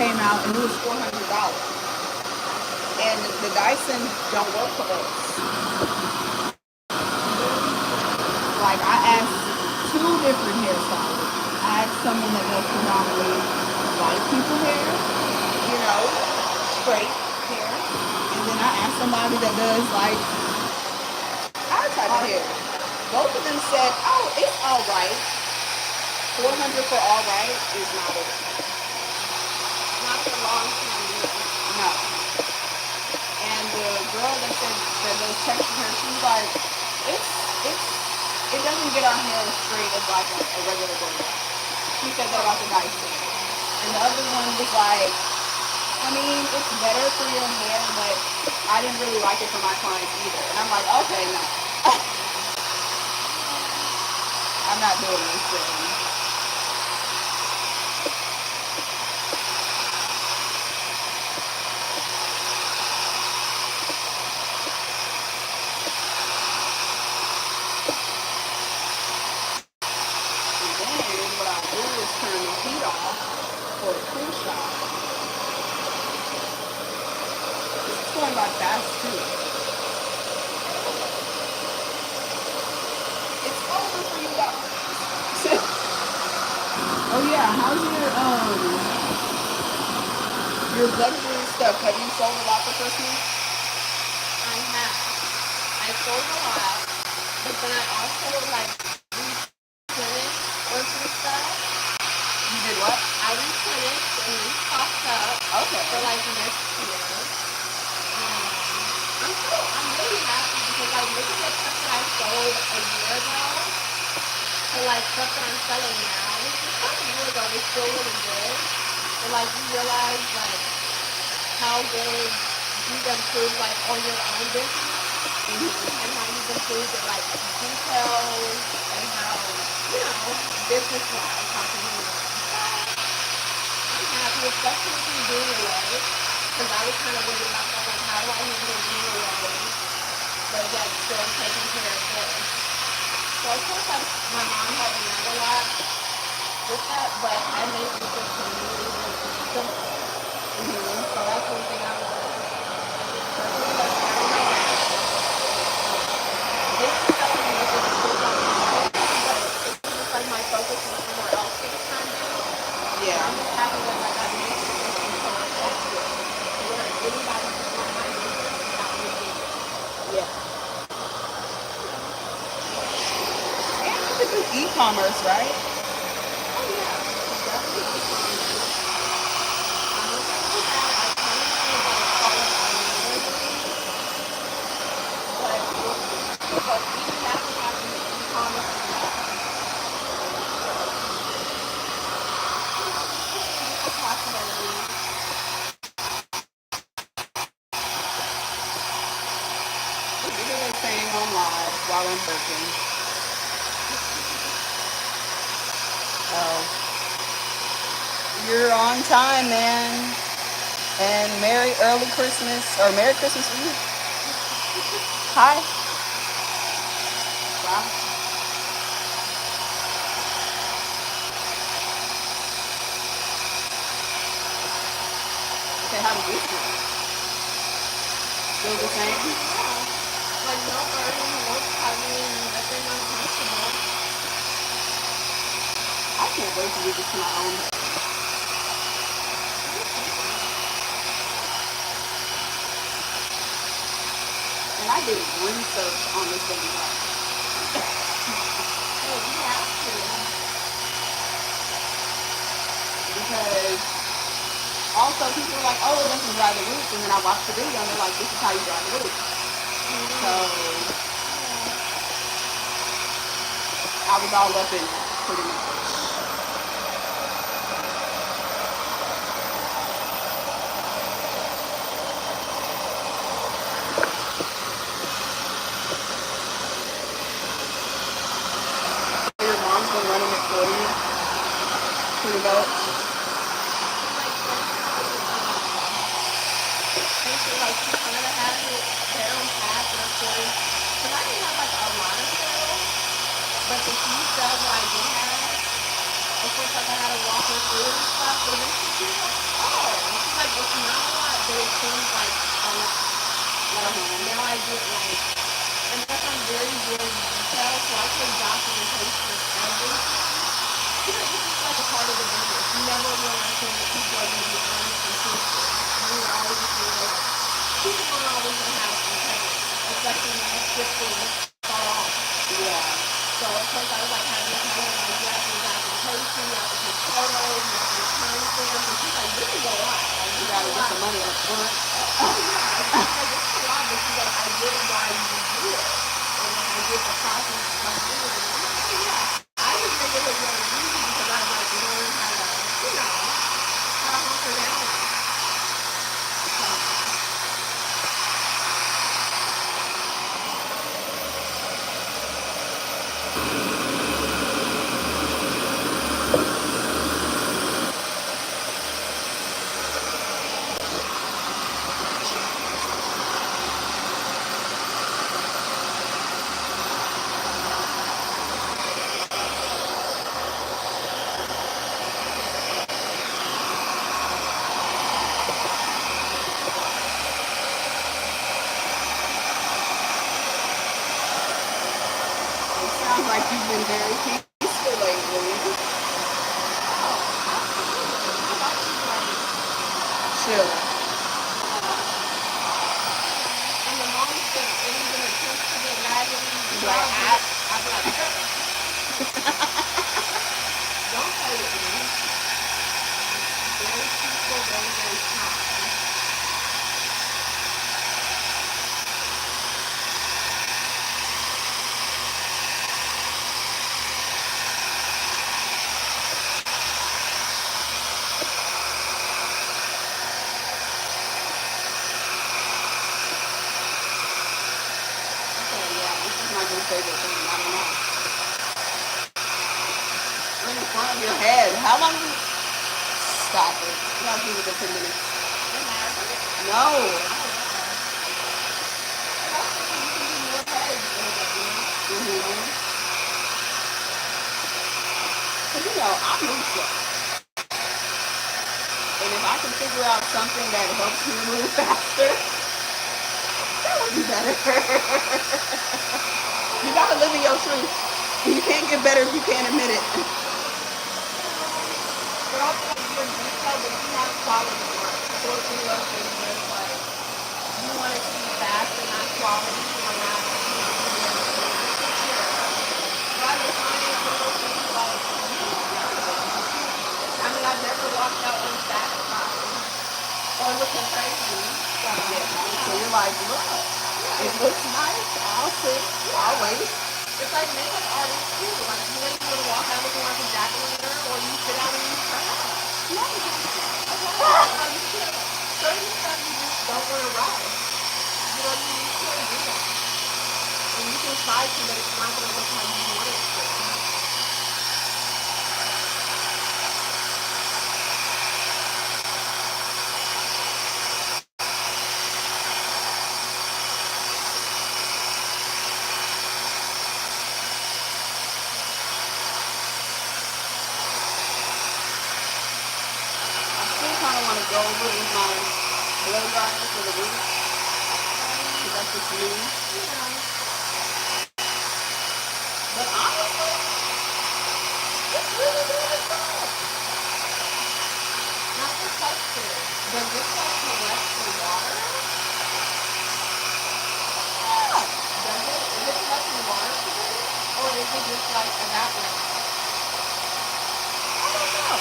came out and it was $400. And the Dyson don't work for us. Like, I asked 2 different hairstylists. I asked someone that does predominantly white people hair, you know, straight hair. And then I asked somebody that does like our type of hair. Both of them said, oh, it's all right. 400 for all right is not it. Not for long time. No. And the girl that said that does texting her, she's like, it doesn't get our hair as straight as like a regular blow dry. She said that about the Dyson. And the other one was like, I mean, it's better for your hair, but I didn't really like it for my clients either. And I'm like, okay, no. I'm not doing this thing. Turn the heat off for a cool shot. This is going by fast too. It's over for you guys. Oh yeah, how's your luxury stuff? Have you sold a lot for Christmas? I have. I sold a lot, but then I also like replenished or some stuff. You did what? I replenished and restocked up. Okay. For like next year. I'm really happy because like look at the stuff that I sold a year ago and like stuff that I'm selling now. This is stuff a year ago was still really good. And like you realize like how good you've improved like on your own business and how you've improved at like details and how, you know, business wise, how can you happy, especially with me being away, because I was kind of worried about that, like, how do I handle being away, but yet still taking care of this. So, of course, like, my mom helped me out a lot with that, but I made it just really, really simple. So that's one thing I was like, this is something that is still on my focus, but it's just like my focus is somewhere else for the time being. Yeah. I'm just happy that like I made it somewhere else where anybody can find my business without me being there. Yeah. And you could do e-commerce, right? Oh yeah, definitely e-commerce. I'm looking for that. I kind of want to like call it but we'll see. But even that would have to be e-commerce as well. It's a possibility. Look at what I'm saying on live while I'm working. Oh. You're on time, man. And Merry Early Christmas, or Merry Christmas Eve. Hi. Wow. Okay, how do you feel? Still the same? Yeah. Like no burden, no tugging, nothing uncomfortable. I can't wait to get this to my own hair. And I did research on this thing. Oh, you have to. Because also people are like, oh, it doesn't dry the roots. And then I watched the video and they're like, this is how you dry the roots. So I was all up in that pretty much. Your mom's been running it for you, pretty much. Like she kind of has it down pat, and of course, because I didn't have like a lot of sales, but the few sales that I did have, of course, like I had to walk her through and stuff. But eventually she was like, oh, things like a lot. Like now I get like, unless I'm very, very detailed, so I take documentation of everything. You know, it's just like a part of the business. You never will understand that people are going to be honest and truthful. You're always just going to like, people aren't always going to have integrity, especially when you skip things far off. Yeah. So of course I was like having to tell her like you have to do documentation, you have to take photos, you have to do time stamps, and she's like, this is a lot. Like, You gotta get some money up front. oh yeah, she's like, it's a lot, but she's like, I get why you do it. And like I get the process of doing it. And I'm like, oh yeah. I just make it look really easy because I've like learned how to, you know, how to hunker down. So It sounds like you've been very peaceful lately. oh, absolutely. My life is like, Chill. and the moms that even attempt to get mad at me, You're like, I'd be like, don't play with me. Very peaceful, very, very calm. Okay, yeah, this is my new favorite thing. I don't know. Right in front of your head. How long? Stop it. You gotta do it for 10 minutes. It matters. No. Oh, okay. And also, you can do more heads in a day, you know? Cause you know, I move slow. And if I can figure out something that helps me move faster, that would be better. You gotta live in your truth. You can't get better if you can't admit it. But also, like, you're detailed, but you have quality work. So it's one of those things where it's like, you want it to be fast and not quality or not, you know, really everything. Sure. But it's one of those things like, you can work out of it. I mean, I've never walked out unsatisfied or looking crazy. So, you So know, you're like, look, yeah. it looks nice. I'll sit. I'll wait. It's like makeup artists too. Like you know you want to walk out looking like a jack-o'-lantern, or you sit down and you turn up. No. Okay. So you should. Certain stuff you just don't want to rush. You know you can't do that. And you can try to, but it's not going to look how you want it to. I still kind of want to go over it with my blow dryer for the week. Because that's just me. You know, But honestly, it's really, really good. not the texture. Does this like collect the water? Yeah. Does it? Is it collecting water today? Or is it just like evaporating? I don't know.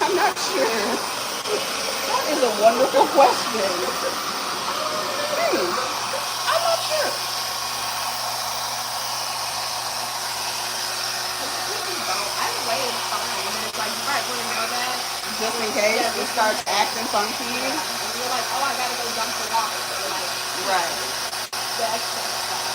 I'm not sure. That is a wonderful question. I'm not sure. Either way is fine, but it's like you might want to know that. Just in case Yeah, it just starts in case. acting funky. Yeah. And you're like, oh, I gotta go dump the water. So like Right. the extra stuff.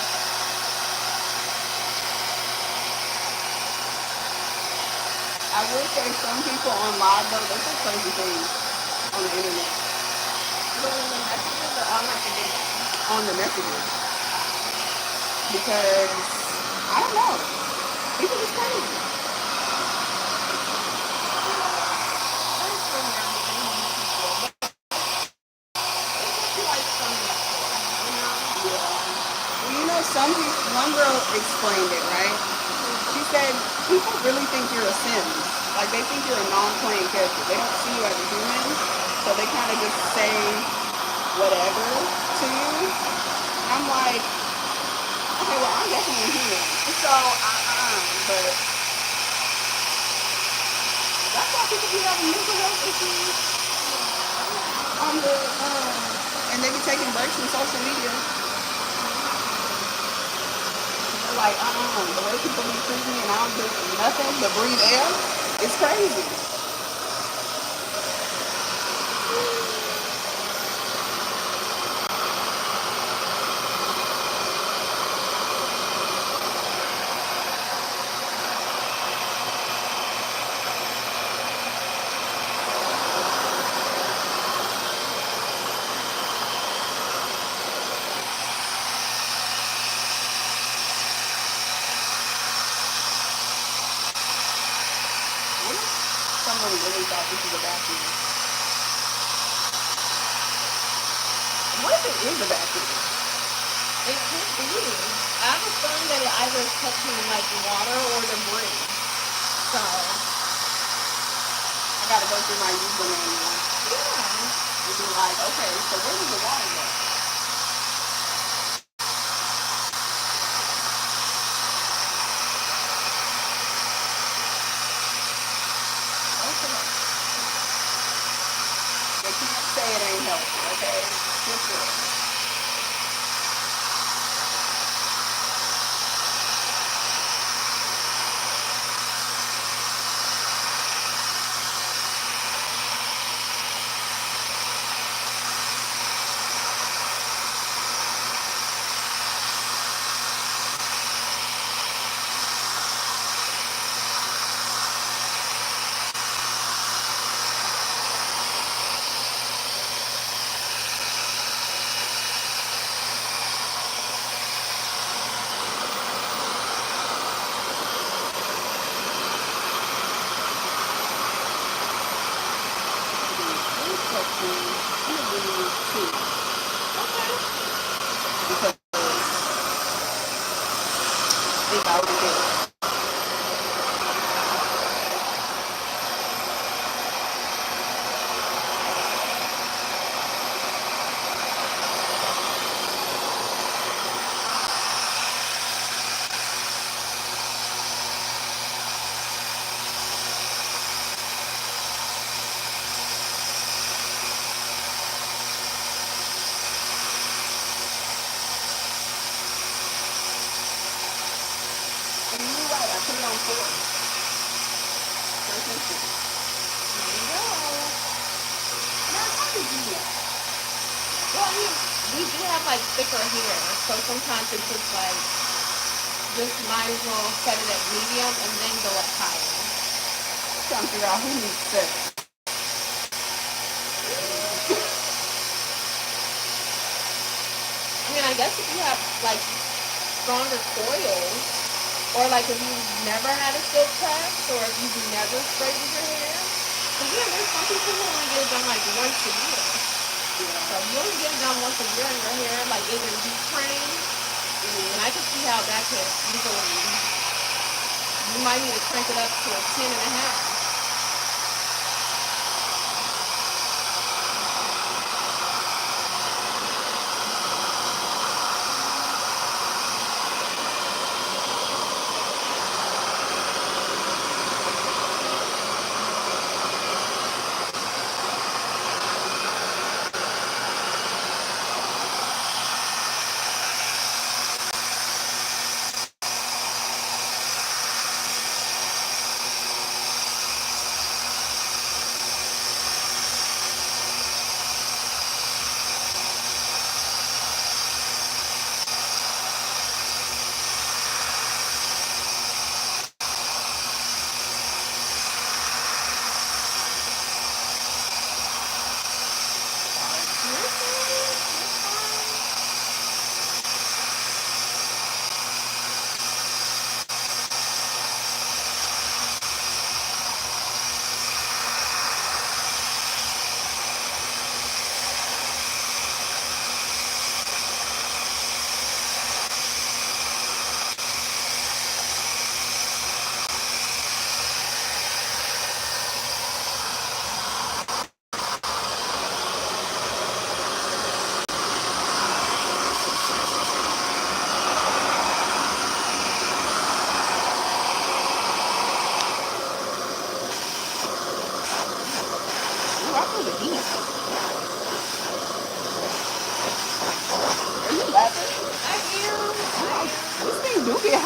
I will say some people on live though, they say crazy things on the internet. But in the messages or on like the video. On the messages. Because I don't know. People just crazy. said people really think you're a sim. Like they think you're a non-playing character. They don't see you as a human, so they kind of just say whatever to you. And I'm like, okay, well I'm definitely a human. So but that's why people be having mental health issues on the and they be taking breaks from social media. They're like, the way people be treating me and I don't do nothing but breathe air, it's crazy. Someone really thought this was a vacuum. What if it is a vacuum? It could be. I have a feeling that it either is touching like water or debris. So I gotta go through my user manual yeah. and be like, okay, so where does the water go? Okay. They can't say it ain't healthy, okay? Just it. And you're right, I put it on 4. First instant. There you go. Now, how did you know? Well, I mean, we do have like thicker hair, so sometimes it's just like, just might as well set it at medium and then go up higher. Trying to figure out who needs 7. I mean, I guess if you have like stronger coils, or like if you've never had a silk press, or if you've never straightened your hair. Because yeah, there's some people who only get it done like once a year. So if you only get it done once a year in your hair, like either deep train, and I can see how that could easily, you might need to crank it up to a 10.5.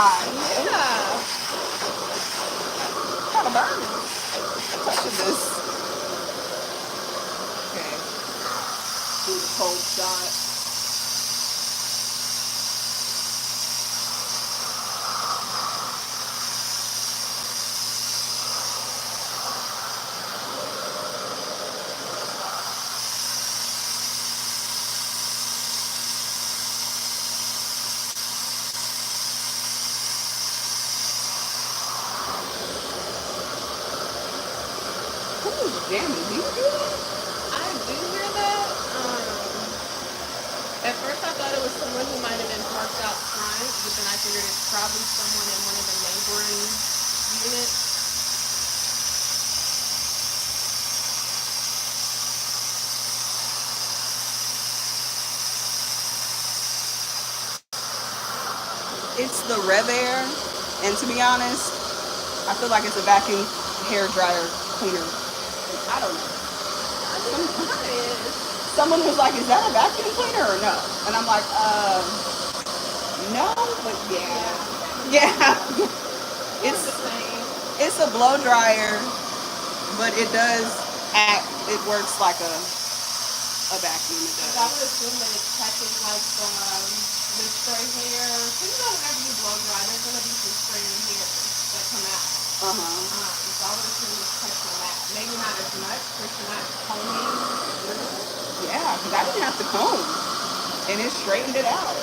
hot. Yeah. Kind of burning. Touching this. Okay. Do the cold shot. Who's jamming? Do you do that? I do hear that. At first I thought it was someone who might have been parked out front, but then I figured it's probably someone in one of the neighboring units. It's the RevAir, and to be honest, I feel like it's a vacuum hair dryer cleaner. I don't know. I think it kind of is. Someone was like, "Is that a vacuum cleaner or no?" And I'm like, no, but yeah, yeah." It's It's the same. it's a blow dryer, but it does act. It works like a vacuum. It Like I does. would assume that it catches like the stray hair. So you know whenever you blow dry, there's gonna be some stray hairs that come out. Uh huh. So I would assume it's catching that. Maybe not as much because you're not combing through it. Yeah, because I didn't have to comb, and it straightened it out.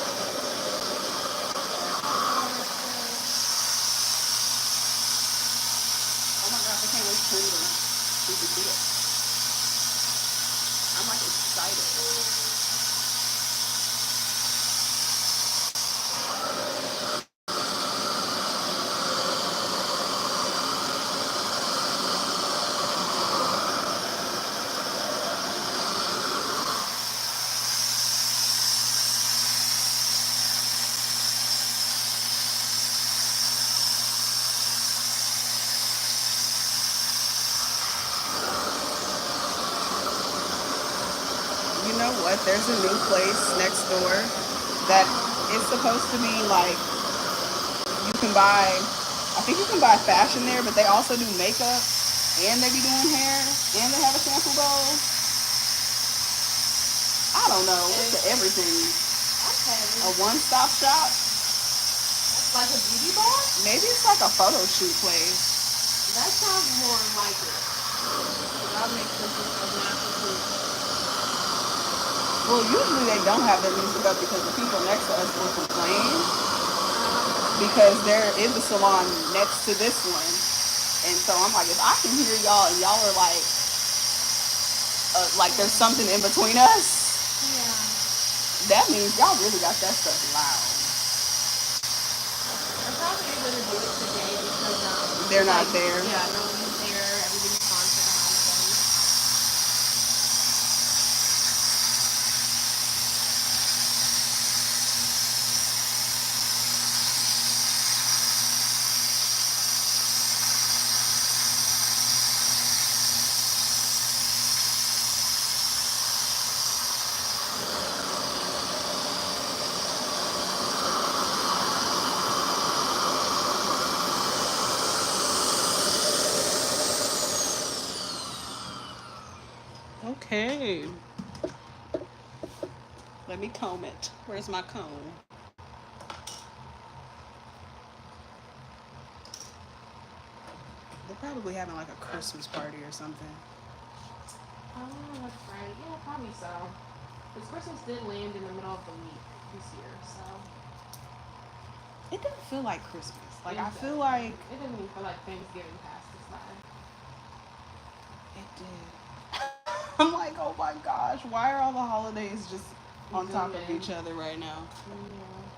Oh my gosh, I can't wait to turn it. We can see it. I'm like excited. You know what? There's a new place next door that is supposed to be like you can buy. I think you can buy fashion there, but they also do makeup and they be doing hair and they have a shampoo bowl. I don't know. It's It's everything. okay. A one-stop shop. Like a beauty bar? Maybe it's like a photo shoot place. That sounds more like it. That makes sense as an actual food. Well, usually they don't have their music up because the people next to us will complain because there is a salon next to this one. And so I'm like, if I can hear y'all and y'all are like there's something in between us, Yeah. that means y'all really got that stuff loud. They're probably able to do it today because They're not like there. yeah, nobody's there. Everybody's gone for the holidays. Okay. Let me comb it. Where's my comb? They're probably having like a Christmas party or something. Oh, that's right. Yeah, probably so. Because Christmas did land in the middle of the week this year, so It didn't feel like Christmas. Like I feel exactly. like It didn't even feel like Thanksgiving passed us by. it did. I'm like, oh my gosh, why are all the holidays just on top of Zooming. each other right now? Yeah.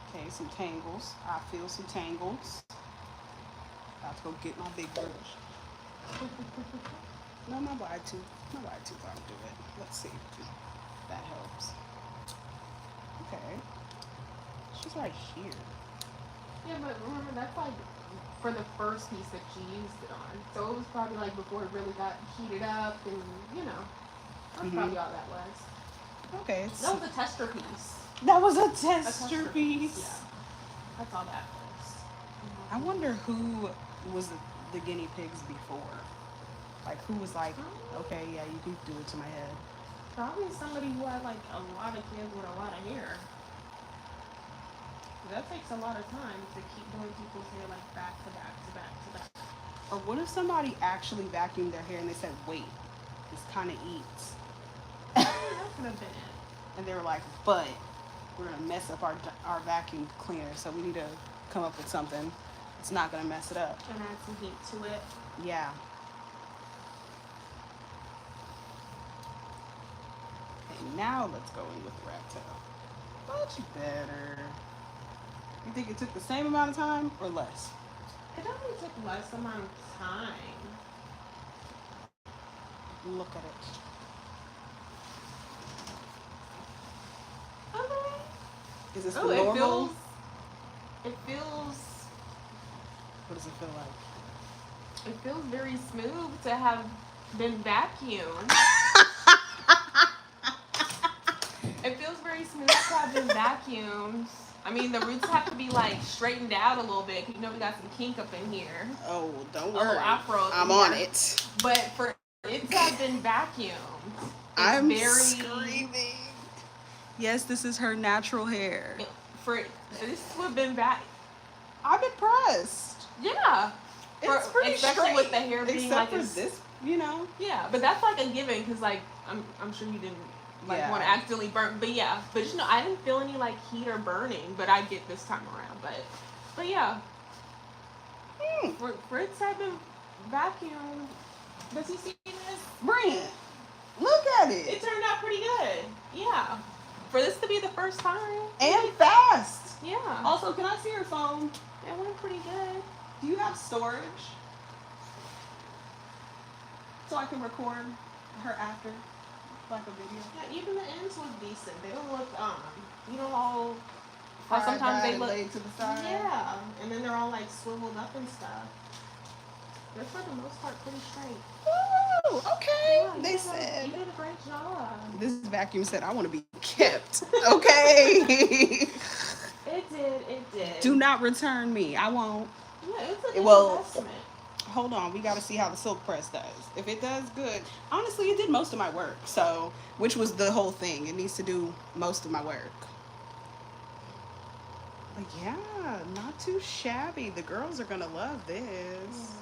Okay, some tangles. I feel some tangles. About to go get my big brush. No, my wide tooth. My wide tooth ought to do it. Let's see if that helps. Okay. She's right here. Yeah, but remember that's like for the first piece that she used it on. So it was probably like before it really got heated up and you know. That's probably all that was. Okay, That was a tester piece. that was a A tester tester piece. piece. Yeah. That's all that was. I wonder who was the guinea pigs before. Like who was like, okay, yeah, you can do it to my head. Probably somebody who had like a lot of kids with a lot of hair. That takes a lot of time to keep doing people's hair like back to back to back to back. Or what if somebody actually vacuumed their hair and they said, wait, this kind of eats. That could have been it. And they were like, but we're gonna mess up our vacuum cleaner, so we need to come up with something. It's not gonna mess it up. And add some heat to it. Yeah. Okay, now let's go in with the rat tail. Much better. You think it took the same amount of time or less? It definitely took less amount of time. Look at it. Okay. Is this Oh, the normal? It feels. What does it feel like? It feels very smooth to have been vacuumed. It feels very smooth to have been vacuumed. I mean, the roots have to be like straightened out a little bit. You know, we got some kink up in here. Oh, well, don't A little worry. afro. I'm on it. But for it to have been vacuumed, I'm very screaming. Yes, this is her natural hair. For this would have been back. I'm impressed. Yeah. It's pretty especially straight, with the hair being except like for this, you know. Yeah, but that's like a given because like I'm sure you didn't like Yeah. want to accidentally burn. But yeah, but you know I didn't feel any like heat or burning, but I get this time around. But yeah, for it to have been vacuumed. Does he see this? Bring it. Look at It it. turned out pretty good. Yeah. For this to be the first time. And fast. Yeah. Also, can I see your phone? It went pretty good. Do you have storage? So I can record her after, like a video. Yeah, even the ends look decent. They don't look you know all Fried, sometimes they dried, look laid to the side. yeah, and then they're all like swiveled up and stuff. They're for the most part pretty straight. Ooh, okay. Yeah, They you said did a great job. this vacuum said I want to be kept. Okay. It did. Do not return me. I won't. Yeah, it's a good Well, investment. hold on, we got to see how the silk press does. If it does good, honestly, it did most of my work. So, which was the whole thing. It needs to do most of my work. But yeah, not too shabby. The girls are gonna love this.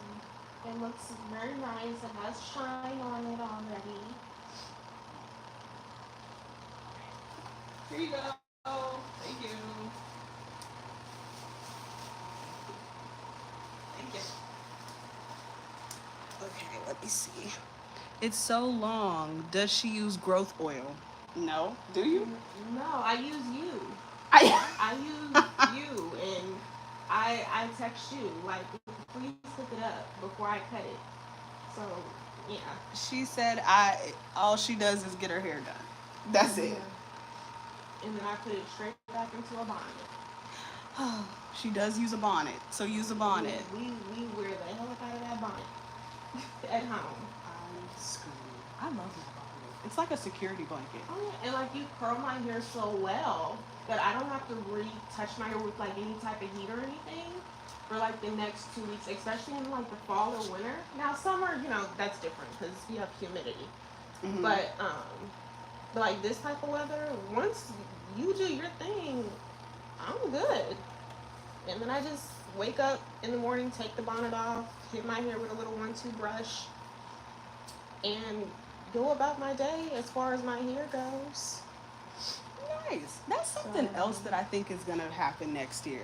It looks very nice. It has shine on it already. Here you go. Thank you. Thank you. Okay, let me see. It's so long. Does she use growth oil? No. Do you? No, I use you. I I use you, and I text you like, please hook it up before I cut it. So yeah. She said all she does is get her hair done. That's it. And then I put it straight back into a bonnet. She does use a bonnet, so use a bonnet. We wear the hell out of that bonnet at home. I'm screwed. I love my bonnet. It's like a security blanket. Oh yeah, and like you curl my hair so well that I don't have to retouch my hair with like any type of heat or anything for like the next 2 weeks, especially in like the fall or winter. Now summer, you know, that's different because you have humidity. Mm-hmm. But like this type of weather, once you do your thing, I'm good. And then I just wake up in the morning, take the bonnet off, hit my hair with a little 1-2 brush, and go about my day as far as my hair goes. Nice. That's something else that I think is going to happen next year.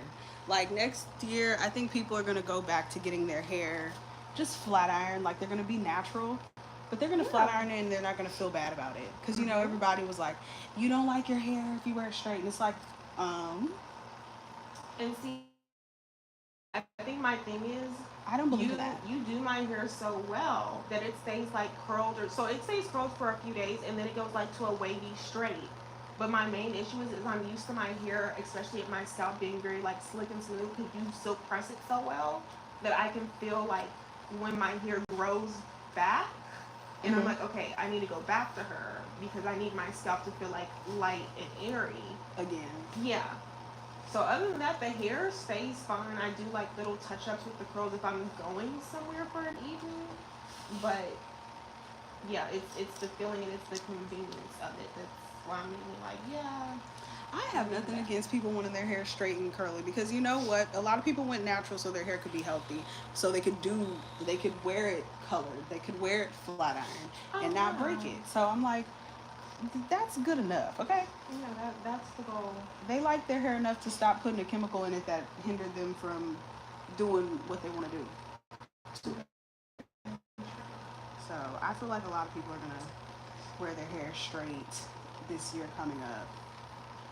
Like next year, I think people are going to go back to getting their hair just flat iron. Like they're going to be natural, but they're going to flat iron it and they're not going to feel bad about it. Because, you know, everybody was like, you don't like your hair if you wear it straight. And it's like, And see, I think my thing is, I don't believe that. You do my hair so well that it stays like curled, or so it stays curled for a few days and then it goes like to a wavy straight. But my main issue is I'm used to my hair, especially at my scalp, being very like slick and smooth because you silk press it so well that I can feel like when my hair grows back, And I'm like, okay, I need to go back to her because I need my scalp to feel like light and airy. Again. Yeah. So other than that, the hair stays fine. I do like little touch ups with the curls if I'm going somewhere for an evening. But yeah, it's the feeling and it's the convenience of it. That's why I'm really like, yeah. I have nothing against people wanting their hair straight and curly because you know what? A lot of people went natural so their hair could be healthy. So they could wear it colored, they could wear it flat iron and Oh not break yeah. it. So I'm like, that's good enough, okay? Yeah, that's the goal. They like their hair enough to stop putting a chemical in it that hindered them from doing what they want to do to it. So I feel like a lot of people are gonna wear their hair straight this year coming up.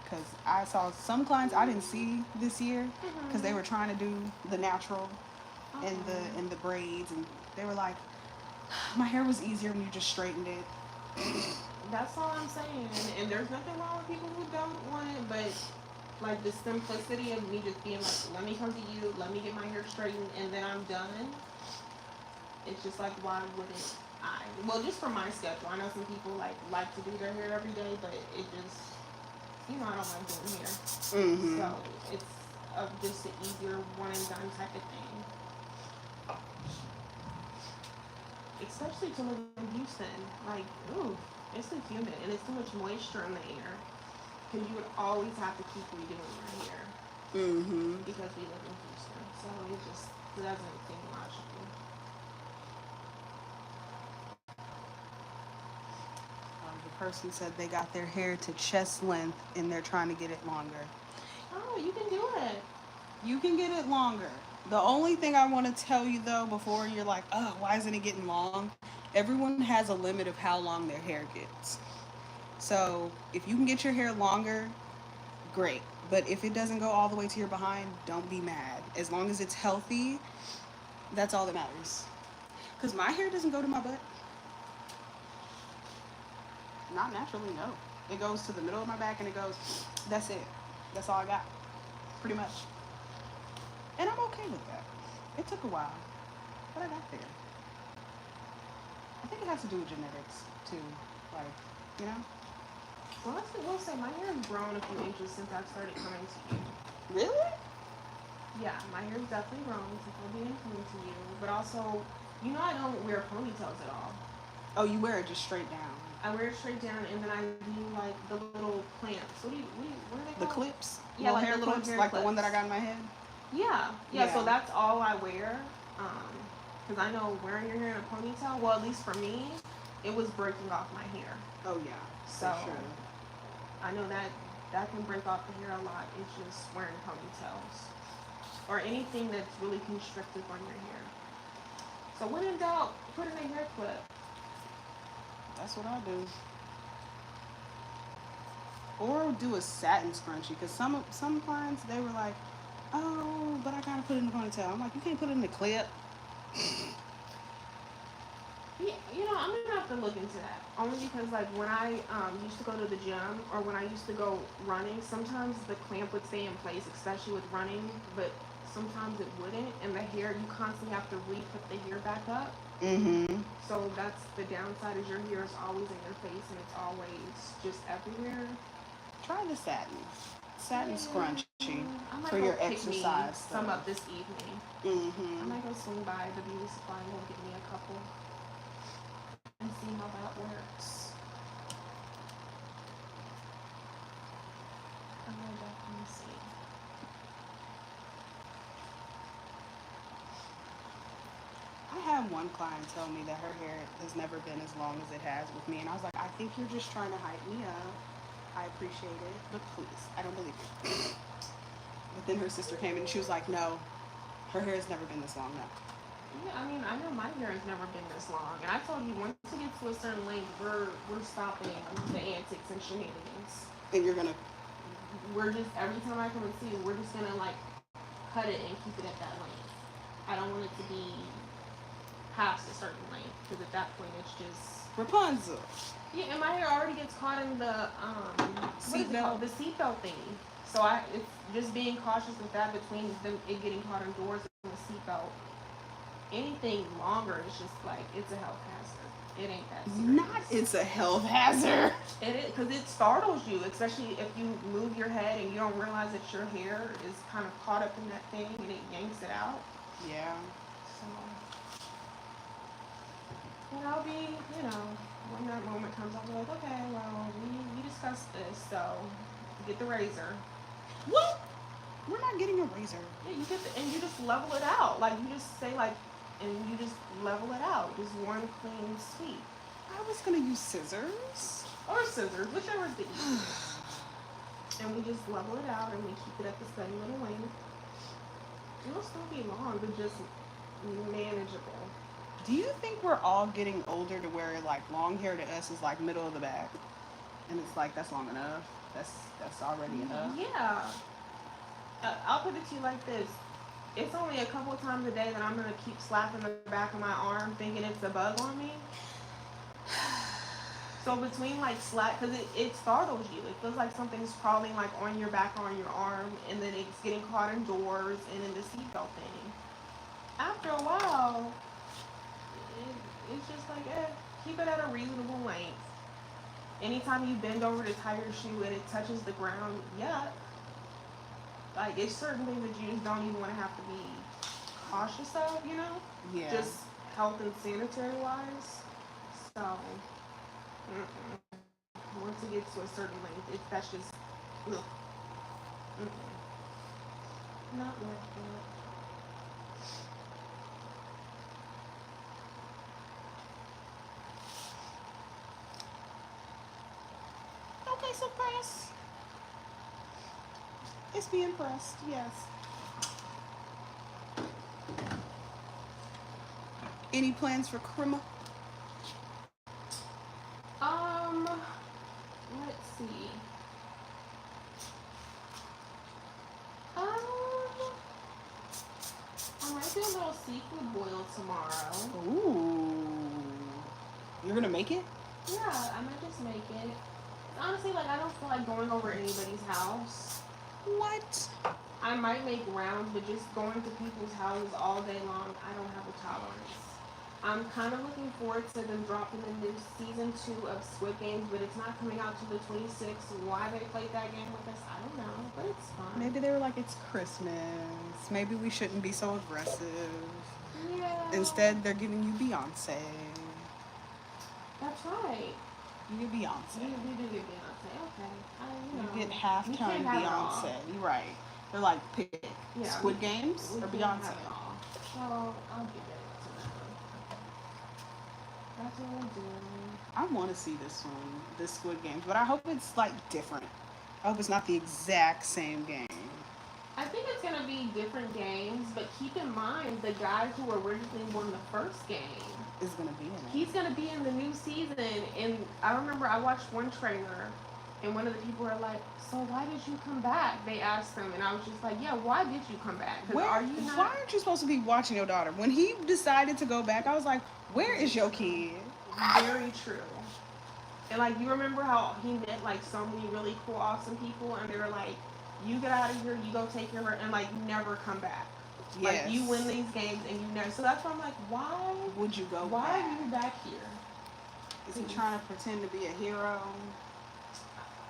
Because I saw some clients I didn't see this year because they were trying to do the natural and the braids, and they were like, my hair was easier when you just straightened it. That's all I'm saying. And there's nothing wrong with people who don't want it, but like the simplicity of me just being like, let me come to you, let me get my hair straightened, and then I'm done. It's just like, why wouldn't I? Well, just for my schedule. I know some people like to do their hair every day, but it just, I don't like doing hair. Mm-hmm. So it's just an easier one and done type of thing. Especially to live in Houston. Like, ooh, it's too humid and it's too much moisture in the air. Because you would always have to keep redoing your hair. Mm-hmm. Because we live in Houston. So it just doesn't seem logical. The person said they got their hair to chest length and they're trying to get it longer. Oh, you can do it. You can get it longer. The only thing I want to tell you though, before you're like, oh, why isn't it getting long? Everyone has a limit of how long their hair gets. So if you can get your hair longer, great. But if it doesn't go all the way to your behind, don't be mad. As long as it's healthy, that's all that matters. Because my hair doesn't go to my butt. Not naturally, no. It goes to the middle of my back and it goes, that's it. That's all I got. Pretty much. And I'm okay with that. It took a while, but I got there. I think it has to do with genetics too. Like, you know? Well, I will say my hair has grown a few inches since I've started coming to you. Really? Yeah, my hair's definitely grown since I've been coming to you. But also, I don't wear ponytails at all. Oh, you wear it just straight down. I wear it straight down, and then I do like the little clamps. What are they The called? clips? Yeah, like hair the little clips, hair like clips. the one that I got in my head? Yeah. So that's all I wear. Because I know wearing your hair in a ponytail, well, at least for me, it was breaking off my hair. Oh, yeah. So for sure. I know that can break off the hair a lot. It's just wearing ponytails or anything that's really constrictive on your hair. So when in doubt, put in a hair clip. That's what I do. Or do a satin scrunchie, because some clients, they were like, oh, but I gotta put it in the ponytail. I'm like, you can't put it in the clip. Yeah, I'm gonna have to look into that. Only because, like, when I used to go to the gym or when I used to go running, sometimes the clamp would stay in place, especially with running, but sometimes it wouldn't. And the hair, you constantly have to re-put the hair back up. Mm-hmm. So that's the downside is your hair is always in your face and it's always just everywhere. Try the satin Yeah. scrunchie I might for go your pick me exercise some stuff. up this evening. I Mm-hmm. might go swing by the beauty supply and go get me a couple and see how that works. I'm gonna definitely see. I had one client tell me that her hair has never been as long as it has with me, and I was like, I think you're just trying to hype me up. I appreciate it, but please, I don't believe you. But then her sister came in and she was like, no, her hair has never been this long now. Yeah, I mean, I know my hair has never been this long, and I told you once it gets to a certain length, we're stopping the antics and shenanigans. And you're gonna, We're just every time I come and see you, we're just gonna like cut it and keep it at that length. I don't want it to be past a certain length because at that point it's just Rapunzel. yeah, and my hair already gets caught in the what is it Seatbelt. called? The seatbelt thingy. So it's just being cautious with that between them it getting caught indoors and the seatbelt. anything longer is just like it's a health hazard. It ain't that Not serious. it's a health hazard. It is because it startles you, especially if you move your head and you don't realize that your hair is kind of caught up in that thing and it yanks it out. Yeah. So, and I'll be, when that moment comes, I'll be like, okay, well, we discussed this, so get the razor. What? We're not getting a razor. Yeah, you get and you just level it out. Like you just say like, and you just level it out. Just one clean sweep. I was gonna use scissors. Or scissors, whichever is the easiest. And we just level it out and we keep it at the steady little length. It'll still be long, but just manageable. Do you think we're all getting older to where like long hair to us is like middle of the back, and it's like that's long enough. That's already enough. Yeah. I'll put it to you like this. It's only a couple of times a day that I'm gonna keep slapping the back of my arm, thinking it's a bug on me. So between like slap, because it startles you. It feels like something's crawling like on your back or on your arm, and then it's getting caught in doors and in the seatbelt thing. After a while, it's just like, keep it at a reasonable length. Anytime you bend over to tie your shoe and it touches the ground, yuck. Like, it's certain things that you just don't even want to have to be cautious of, Yeah. Just health and sanitary wise. So, once it gets to a certain length, that's just, ugh. Not worth it. Okay, so press. It's being pressed, yes. Any plans for Krima? Let's see. I might do a little seafood boil tomorrow. Ooh. You're gonna make it? Yeah, I might just make it. Honestly, like, I don't feel like going over anybody's house. What? I might make rounds, but just going to people's houses all day long, I don't have a tolerance. I'm kind of looking forward to them dropping the new season 2 of Squid Games, but it's not coming out till the 26th. Why they played that game with us, I don't know, but it's fun. Maybe they were like, it's Christmas. Maybe we shouldn't be so aggressive. Yeah. Instead, they're giving you Beyonce. That's right. You get Beyonce. We do get Beyonce. Okay. You get halftime Beyonce. You're right. They're like, pick Squid Games or Beyonce. So I'll give it to them. That's what we're doing. I want to see this Squid Games, but I hope it's like different. I hope it's not the exact same game. I think it's gonna be different games, but keep in mind the guy who originally won the first game is gonna be in it. He's gonna be in the new season, and I remember I watched one trailer, and one of the people were like, "So why did you come back?" They asked him, and I was just like, "Yeah, why did you come back? Why aren't you supposed to be watching your daughter?" When he decided to go back, I was like, "Where is your kid?" Very true. And like, you remember how he met like so many really cool, awesome people, and they were like, "You get out of here, you go take care of her, and like never come back." Yes. Like, you win these games and you never. So that's why I'm like, why would you go? Why are you back here? Is he trying to pretend to be a hero?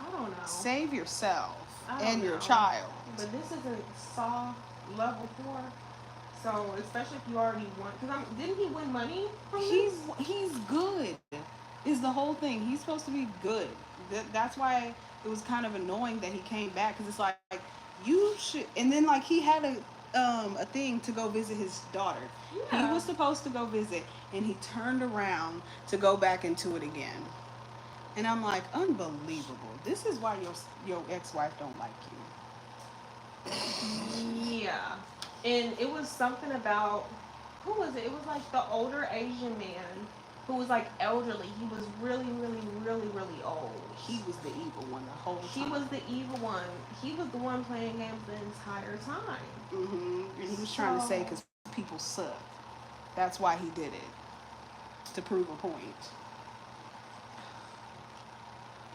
I don't know. Save yourself and your child. But this isn't Saw level 4. So especially if you already won, because didn't he win money from this? He's good. Is the whole thing. He's supposed to be good. That's why it was kind of annoying that he came back, because it's like you should. And then like he had a thing to go visit his daughter. Yeah. He was supposed to go visit, and he turned around to go back into it again. And I'm like, unbelievable. This is why your ex-wife don't like you. Yeah. And it was something about, who was it? It was like the older Asian man who was like elderly. He was really, really, really, really old. He was the evil one the whole time. He was the evil one. He was the one playing games the entire time. Mm-hmm. And he was trying to say because people suck. That's why he did it. To prove a point.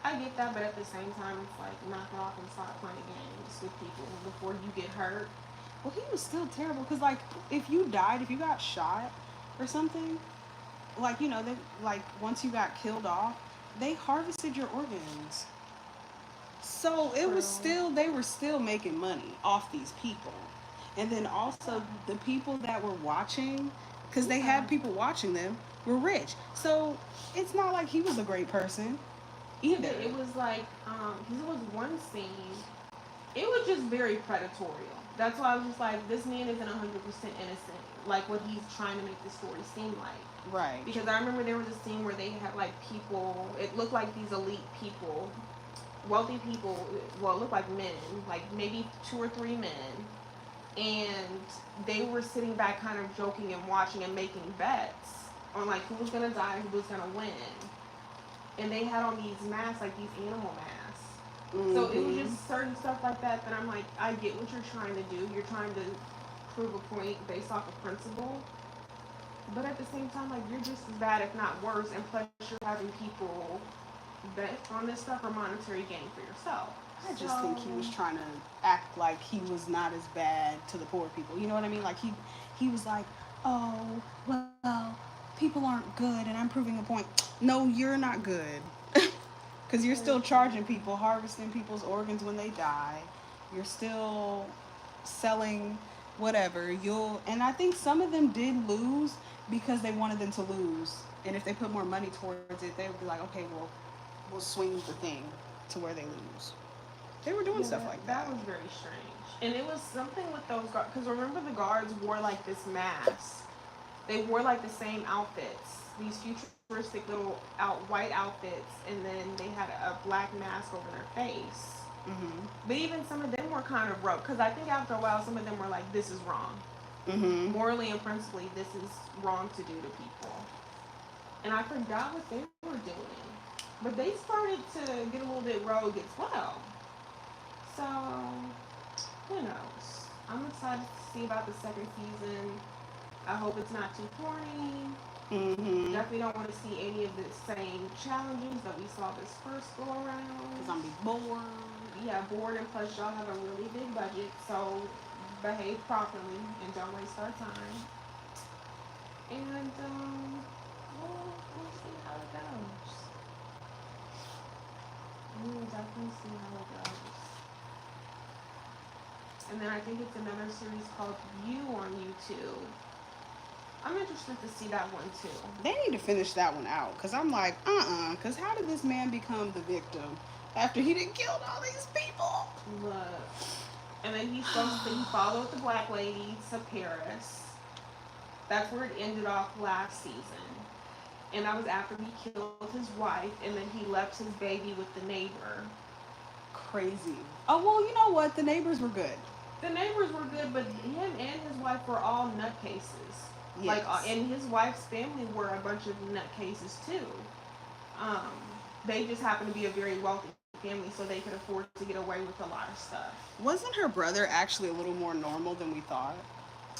I get that, but at the same time, it's like, knock it off and stop playing games with people before you get hurt. Well, he was still terrible because, like, if you died, if you got shot or something, like, they, like, once you got killed off, they harvested your organs. So it was True. still, they were still making money off these people. And then also the people that were watching, because they Yeah. had people watching them, were rich. So it's not like he was a great person Yeah, either. it was like, because it was one scene, it was just very predatorial. That's why I was just like, this man isn't 100% innocent, like what he's trying to make the story seem like. Right. Because I remember there was a scene where they had like people, it looked like these elite people, wealthy people, well, it looked like men, like maybe two or three men, and they were sitting back kind of joking and watching and making bets on like who was gonna die and who was gonna win. And they had on these masks, like these animal masks. So it was Mm-hmm. just certain stuff like that that I'm like, I get what you're trying to do. You're trying to prove a point based off of principle. But at the same time, like you're just as bad, if not worse, and plus you're having people bet on this stuff for monetary gain for yourself. I just think So he was trying to act like he was not as bad to the poor people. You know what I mean? Like he was like, "Oh, well, people aren't good and I'm proving a point." No, you're not good. Cuz you're still charging people, harvesting people's organs when they die. You're still selling whatever. And I think some of them did lose because they wanted them to lose. And if they put more money towards it, they would be like, "Okay, well, we'll swing the thing to where they lose." They were doing yeah, stuff like that that. was very strange. And it was something with those guards, because remember the guards wore like this mask. They wore like the same outfits, these futuristic little white outfits, and then they had a black mask over their face. Mhm. But even some of them were kind of rough, because I think after a while, some of them were like, "This is wrong. Mhm. Morally and principally, this is wrong to do to people." And I forgot what they were doing, but they started to get a little bit rogue as well. So who knows? I'm excited to see about the second season. I hope it's not too corny. Mhm. Definitely don't want to see any of the same challenges that we saw this first go Cause around. I'm be bored. Yeah, bored, and plus y'all have a really big budget, so behave properly and don't waste our time. And we'll see how it goes. We will definitely see how it goes. And then I think it's another series called You on YouTube. I'm interested to see that one too. They need to finish that one out. Cause I'm like, Cause how did this man become the victim after he didn't kill all these people? Look, and then he's supposed to he followed the black lady to Paris. That's where it ended off last season. And that was after he killed his wife, and then he left his baby with the neighbor. Crazy. Oh well, you know what? The neighbors were good. The neighbors were good, but him and his wife were all nutcases. Like, Yes. and his wife's family were a bunch of nutcases too. Um, they just happened to be a very wealthy family, so they could afford to get away with a lot of stuff. Wasn't her brother actually a little more normal than we thought?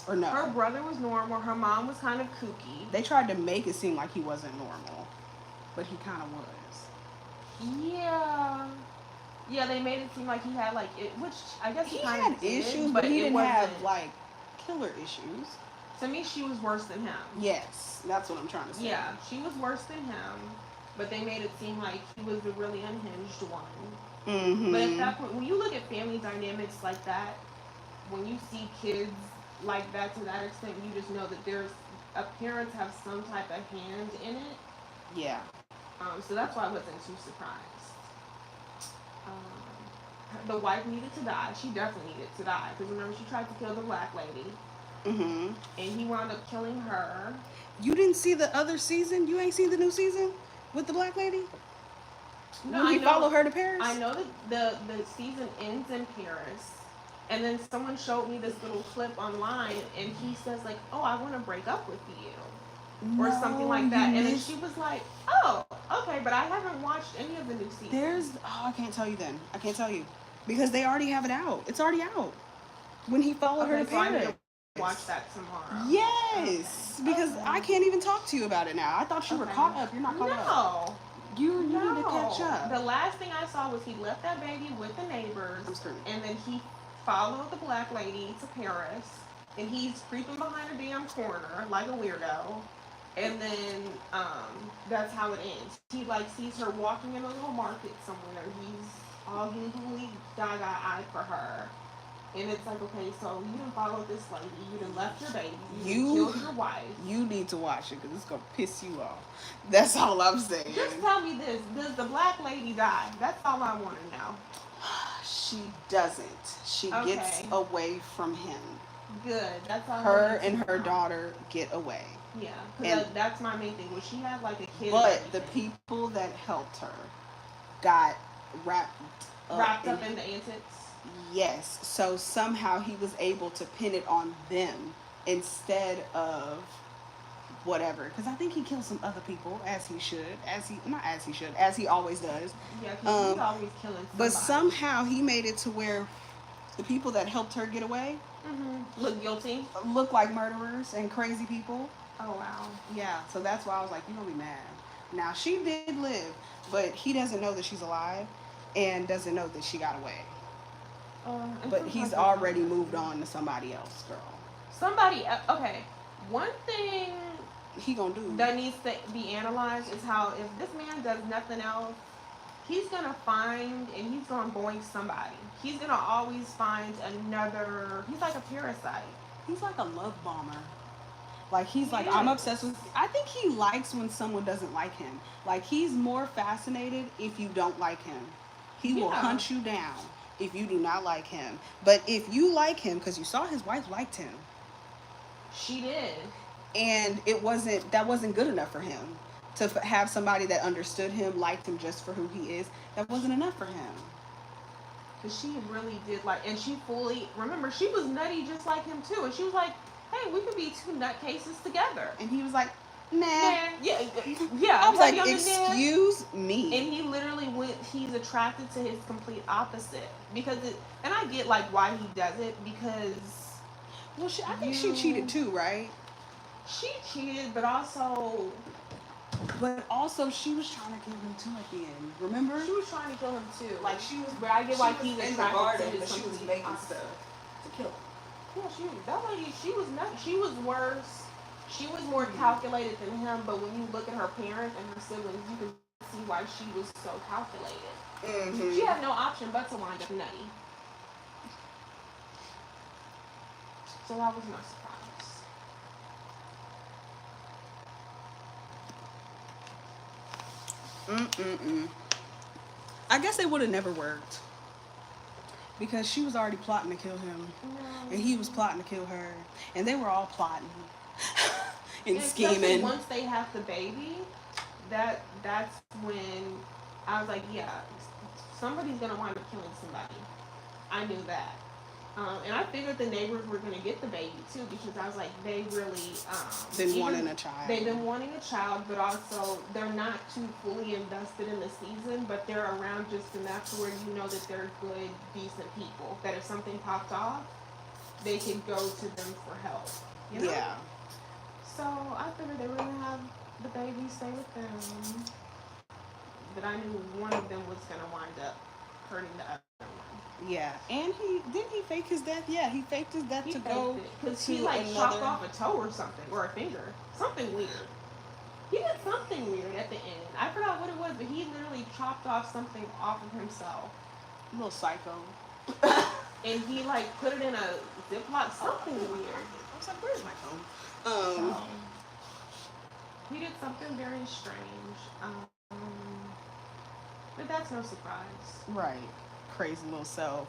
Or Her no? brother was normal. Her mom was kind of kooky. They tried to make it seem like he wasn't normal, but he kind of was. Yeah. Yeah, they made it seem like he had like it, which I guess he He kind had of did, issues, but but he it didn't wasn't. have like killer issues. To me, she was worse than him. Yes, that's what I'm trying to say. Yeah, she was worse than him, but they made it seem like he was the really unhinged one. But at Mm-hmm. that point, when you look at family dynamics like that, when you see kids like that to that extent, you just know that there's parents have some type of hand in it. Yeah. So that's why I wasn't too surprised. The wife needed to die. She definitely needed to die because remember she tried to kill the black lady, Mm-hmm. and he wound up killing her. You didn't see the other season? You ain't seen the new season with the black lady No, when I he know. followed her to I Paris? know that the season ends in Paris, and then someone showed me this little clip online, and he says like, "Oh, I want to break up with you," or something No, like you that. And then missed. she was like, "Oh, okay," but I haven't watched any of the new There's. seasons. Oh, I can't tell you then. I can't tell you because they already have it out. It's already out. When he followed her Okay, to so I need to Paris. watch that tomorrow. Okay, Yes, because I okay, can't even talk to you about it now. I thought you were caught okay. up. You're not caught up. No, You need to catch no. up. The last thing I saw was he left that baby with the neighbors, I'm screaming. and then he follow the black lady to Paris, and he's creeping behind a damn corner like a weirdo. And then that's how it ends. He like sees her walking in a little market somewhere. He's all googly gaga eyed for her. And it's like, okay, so you done followed this lady, you done left your baby, you done killed your wife. You need to watch it because it's gonna piss you off. That's all I'm saying. Just tell me this: does the black lady die? That's all I want to know. She doesn't. She gets Okay. away from him. Good. That's all. I Her need to and her know. daughter get away. Yeah, And because that's my main thing. Was she had like a kid? but and the everything. people that helped her got wrapped Wrapped up in the antics. yes. So somehow he was able to pin it on them instead of whatever. Because I think he killed some other people, as he should, as he not as he should, as he always does. Yeah, because he's Um, always killing somebody. but somehow he made it to where the people that helped her get away Look guilty. look like murderers and crazy people. Oh wow. Yeah, so that's why I was like, you're gonna be mad. Now she did live, but he doesn't know that she's alive and doesn't know that she got away. But he's already moved on to somebody else, girl. Somebody. Okay. One thing He gonna do. that needs to be analyzed is how if this man does nothing else, he's gonna find and he's gonna boink somebody. He's gonna always find another. He's like a parasite. He's like a love bomber. Like he's like, Yes. I'm obsessed with. I think he likes when someone doesn't like him. Like he's more fascinated if you don't like him. He will Yeah. hunt you down if you do not like him. But if you like him, because you saw his wife liked him, She did. and that wasn't good enough for him to have somebody that understood him, liked him just for who he is. That wasn't enough for him. Cause she really did like, and she fully remember she was nutty just like him too, and she was like, "Hey, we could be two nutcases together." And he was like, nah. Man, yeah, yeah. I was like, young and dead. excuse me. And he literally went. He's attracted to his complete opposite because it. And I get like why he does it because Well, I think she cheated too, right? she cheated, but also But also, she was trying to kill him too at the end. Remember? she was trying to kill him too. Like she was, but I get why she he's was in the attracted garden, to his but she was complete making opposite. stuff to kill him. Yeah, that lady, she was not. She was worse. She was more calculated than him. But when you look at her parents and her siblings, you can see why she was so calculated. Mm-hmm. She had no option but to wind up nutty. So that was no surprise. Mm-mm-mm. I guess it would have never worked because she was already plotting to kill him, and he was plotting to kill her, and they were all plotting and especially scheming. once they have the baby, that's when I was like, yeah, somebody's gonna wind up killing somebody. I knew that. And I figured the neighbors were going to get the baby too because I was like, they really Been wanting a child. They've been wanting a child, but also they're not too fully invested in the season, but they're around just enough to where you know that they're good, decent people. That if something popped off, they could go to them for help. You know? Yeah. So I figured they were going to have the baby stay with them, but I knew one of them was going to wind up hurting the other one. Yeah, and didn't he fake his death? Yeah, he faked his death He to faked go it because to he like chopped another. off a toe or something or a finger, something weird. He did something weird at the end. I forgot what it was, but he literally chopped off something off of himself, Little psycho. and he like put it in a Ziploc, something weird. I was like, where's my phone? So, he did something very strange. But that's no surprise. Right. Crazy little self.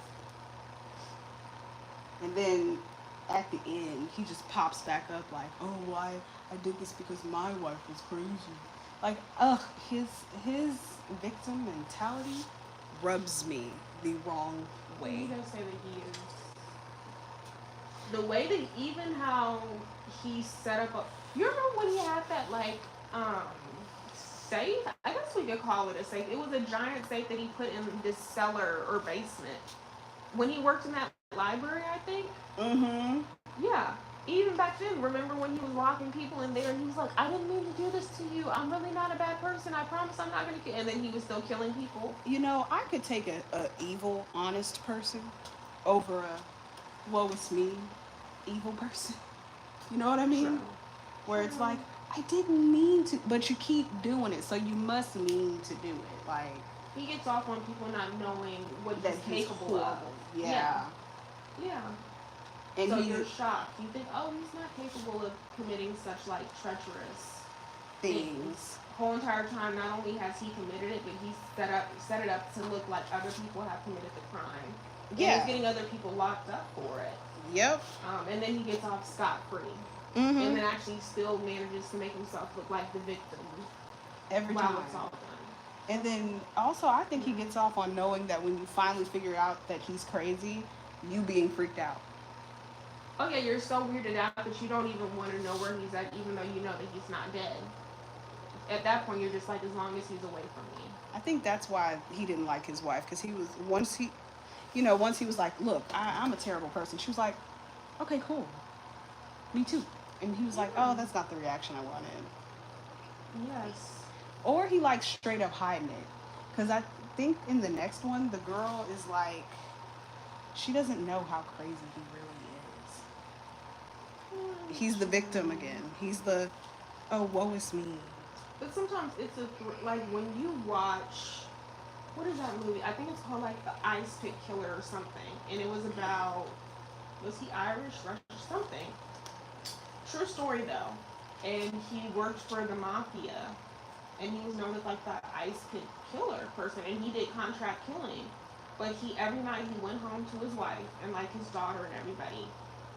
And then at the end, he just pops back up like, oh, why I did this because my wife was crazy. Like, his victim mentality rubs me the wrong You way. gonna say that he is the way that even how he set up a. You remember when he had that like safe? I guess we could call it a safe. It was a giant safe that he put in this cellar or basement when he worked in that library. I think. Mm-hmm. Yeah. Even back then, remember when he was locking people in there and he was like, I didn't mean to do this to you. I'm really not a bad person. I promise I'm not going to kill. And then he was still killing people. You know, I could take a evil, honest person over a woe is me evil person. You know what I True. mean? Where it's like, True. I didn't mean to, but you keep doing it, so you must mean to do it. Like, He gets off on people not knowing what that he's he's capable of. horrible. Yeah. Yeah. Yeah. And So he you're shocked. You think, oh, he's not capable of committing such like treacherous things. things. Whole entire time, not only has he committed it, but he's set it up to look like other people have committed the crime, and he's Yeah. getting other people locked up for it. Yep. And then he gets off scot free, and Mm-hmm. then actually still manages to make himself look like the victim Every while time. it's all done. And then also, I think he gets off on knowing that when you finally figure out that he's crazy, you being freaked out. Oh yeah, you're so weirded out that you don't even want to know where he's at, even though you know that he's not dead. At that point, you're just like, as long as he's away from me. I think that's why he didn't like his wife, because he was once he was like, look, I'm a terrible person. She was like, okay, cool, me too. And he was like, oh, that's not the reaction I wanted. Yes. Or he like straight up hiding it, because I think in the next one the girl is like, she doesn't know how crazy he really is. He's the victim again. He's the, oh, woe is me. But sometimes it's like when you watch, what is that movie? I think it's called like The Ice Pick Killer or something, and it was about, was he Irish, Russian, something? True story though, and he worked for the mafia, and he was known as like the Ice Pick Killer person, and he did contract killing. But he every night he went home to his wife and like his daughter and everybody,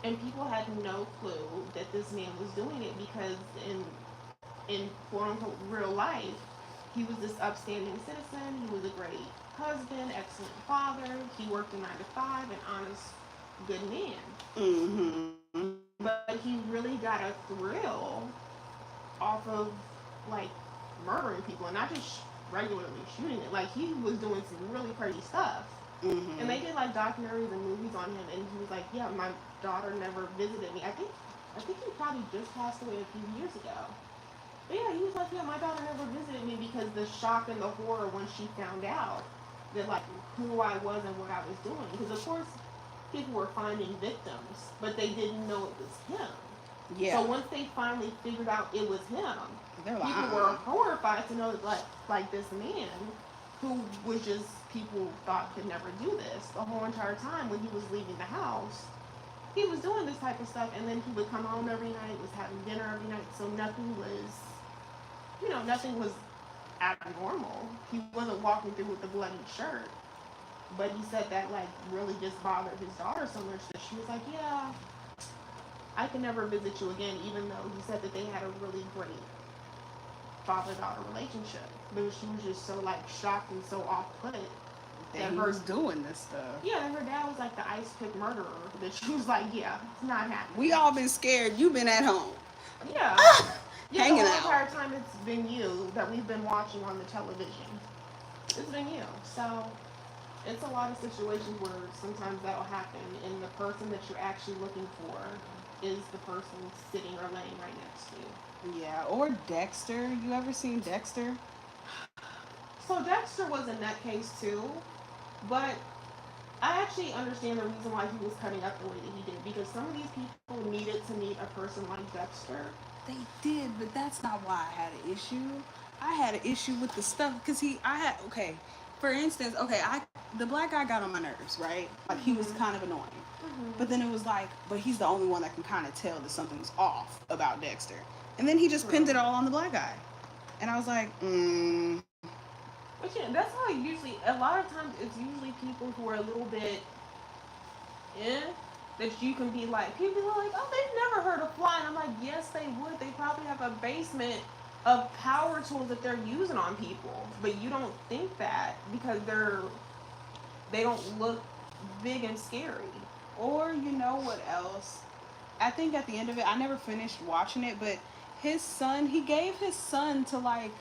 and people had no clue that this man was doing it because in quote unquote real life, he was this upstanding citizen. He was a great husband, excellent father. He worked a 9 to 5, an honest, good man. Mm-hmm. But he really got a thrill off of like murdering people and not just regularly shooting it. Like he was doing some really crazy stuff. Mm-hmm. And they did like documentaries and movies on him, and he was like, "Yeah, my daughter never visited me. I think he probably just passed away a few years ago." But yeah, he was like, "Yeah, my daughter never visited me because the shock and the horror when she found out that like who I was and what I was doing. Because of course, people were finding victims, but they didn't know it was him. Yeah. So once they finally figured out it was him, They're like, people were horrified to know that like this man who was just people thought could never do this the whole entire time when he was leaving the house. He was doing this type of stuff, and then he would come home every night, was having dinner every night, so nothing was abnormal. He wasn't walking through with a bloody shirt. But he said that like really just bothered his daughter so much that she was like, yeah, I can never visit you again, even though he said that they had a really great father-daughter relationship. But she was just so like shocked and so off-put that he was doing this stuff. Yeah, her dad was like the ice pick murderer. That she was like, yeah, it's not happening. We all been scared. You been at home. Yeah. Yeah, hanging the whole out. entire time it's been you that we've been watching on the television. It's been you. So it's a lot of situations where sometimes that'll happen, and the person that you're actually looking for is the person sitting or laying right next to you. Yeah, or Dexter. You ever seen Dexter? So Dexter was in that case too, but I actually understand the reason why he was cutting up the way that he did, because some of these people needed to meet a person like Dexter. They did, but that's not why I had an issue. I had an issue with the stuff because okay. For instance, okay, the black guy got on my nerves, right? Like he was kind of annoying. Mm-hmm. But then it was like, but he's the only one that can kind of tell that something's off about Dexter. And then he just pinned it all on the black guy. And I was like, But yeah, that's how a lot of times it's usually people who are a little bit that you can be like, people are like, oh, they've never heard of fly. And I'm like, yes, they would. They probably have a basement of power tools that they're using on people. But you don't think that because they don't look big and scary. Or you know what else? I think at the end of it, I never finished watching it, but he gave his son to like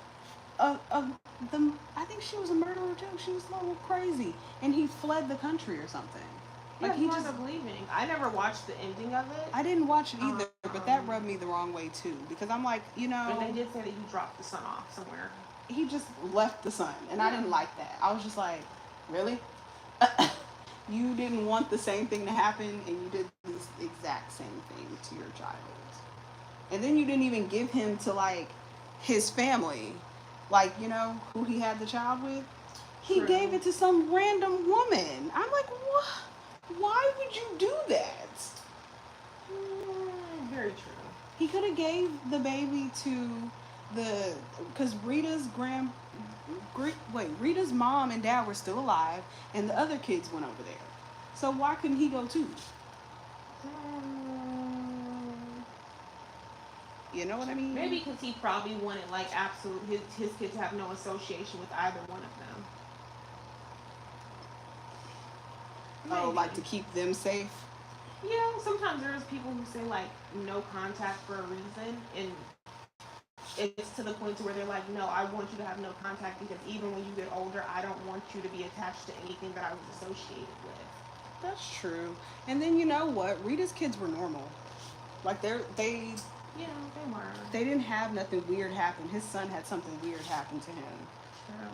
I think she was a murderer too. She was a little crazy, and he fled the country or something. Like Yeah, he just leaving. I never watched the ending of it. I didn't watch it either, but that rubbed me the wrong way too, because I'm like, And they did say that he dropped the son off somewhere. he just left the son, and I didn't like that. I was just like, really? You didn't want the same thing to happen, and you did this exact same thing to your child. And then you didn't even give him to like his family, like who he had the child with. He True. gave it to some random woman. I'm like, what? Why would you do that? Very true. He could have gave the baby to the because Rita's mom and dad were still alive, and the other kids went over there. So why couldn't he go too? You know what I mean? Maybe because he probably wanted like absolute his kids have no association with either one of them. Oh, Maybe. like to keep them safe. Yeah, sometimes there's people who say like no contact for a reason, and it's to the point to where they're like, no, I want you to have no contact because even when you get older, I don't want you to be attached to anything that I was associated with. That's true. And then you know what? Rita's kids were normal. Like Yeah, they were. they didn't have nothing weird happen. His son had something weird happen to him,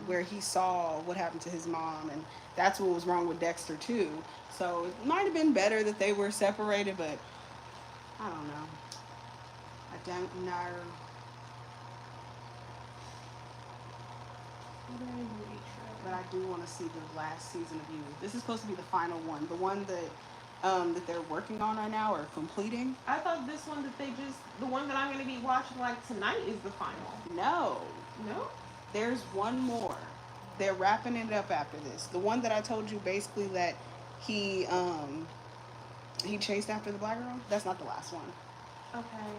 where he saw what happened to his mom, and that's what was wrong with Dexter too. So it might have been better that they were separated, but I don't know. I don't know. Very true. But I do want to see the last season of You. This is supposed to be the final one, the one that they're working on right now or completing. I thought this one that the one that I'm going to be watching like tonight is the final. No, No? there's one more. They're wrapping it up after this. The one that I told you basically that he he chased after the black girl. That's not the last one. Okay.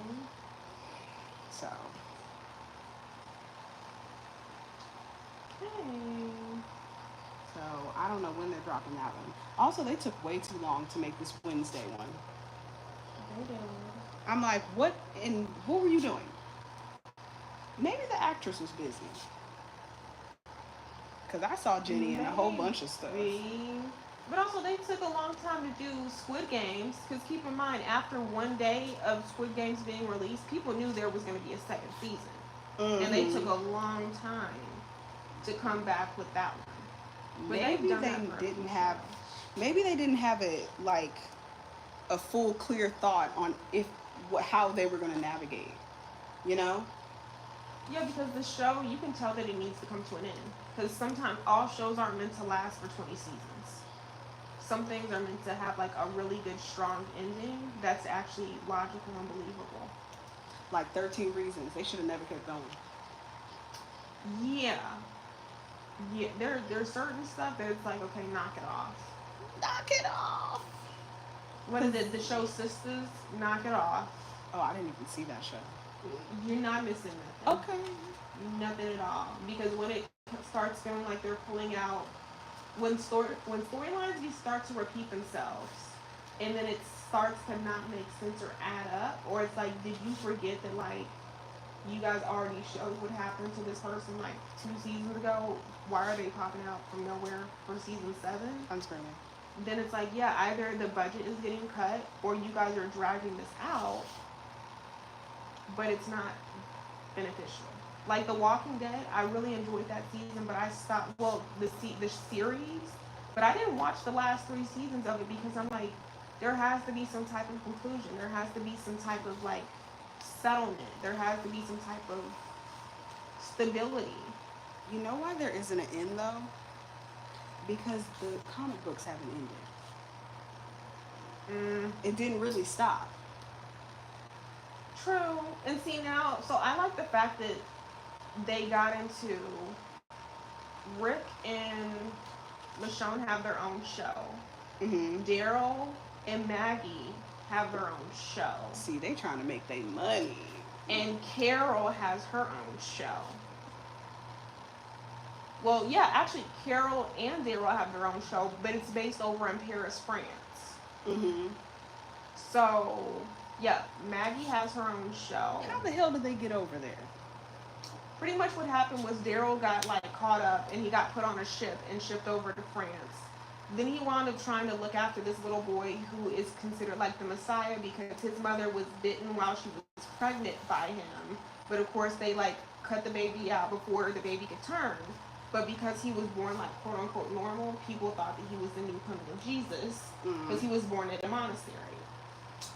So Hey. so I don't know when they're dropping that one. Also, they took way too long to make this Wednesday one. They did. I'm like, what? And what were you doing? Maybe the actress was busy. Because I saw Jenny in a whole bunch of stuff. But also, they took a long time to do Squid Games. Because keep in mind, after one day of Squid Games being released, people knew there was going to be a second season. Mm-hmm. And they took a long time to come back with that one. But maybe they didn't have a like a full clear thought on how they were going to navigate. You know? Yeah, because the show, you can tell that it needs to come to an end. Because sometimes all shows aren't meant to last for 20 seasons. Some things are meant to have like a really good, strong ending that's actually logical and believable. Like 13 Reasons. They should have never kept going. Yeah. Yeah, there's certain stuff that it's like, okay, knock it off. Knock it off! What is it? The show Sisters? Knock it off. Oh, I didn't even see that show. You're not missing nothing. Okay. Nothing at all. Because when it starts feeling like they're pulling out, when storylines start to repeat themselves, and then it starts to not make sense or add up, or it's like, did you forget that like you guys already showed what happened to this person like 2 seasons ago? Why are they popping out from nowhere for season 7? I'm screaming. Then it's like, yeah, either the budget is getting cut or you guys are dragging this out, but it's not beneficial. Like The Walking Dead, I really enjoyed that season, but I stopped, the series, but I didn't watch the last 3 seasons of it because I'm like, there has to be some type of conclusion. There has to be some type of like settlement. There has to be some type of stability. You know why there isn't an end though? Because the comic books haven't ended. It didn't really stop. True. And see now, so I like the fact that they got into Rick and Michonne have their own show. Mm-hmm. Daryl and Maggie have their own show. See, they trying to make their money. And Carol has her own show. Well, yeah, actually, Carol and Daryl have their own show, but it's based over in Paris, France. Mm-hmm. So, yeah, Maggie has her own show. How the hell did they get over there? Pretty much what happened was Daryl got like caught up and he got put on a ship and shipped over to France. Then he wound up trying to look after this little boy who is considered like the Messiah because his mother was bitten while she was pregnant by him. But of course they like cut the baby out before the baby could turn. but because he was born like quote unquote normal, people thought that he was the new coming of Jesus because he was born at a monastery.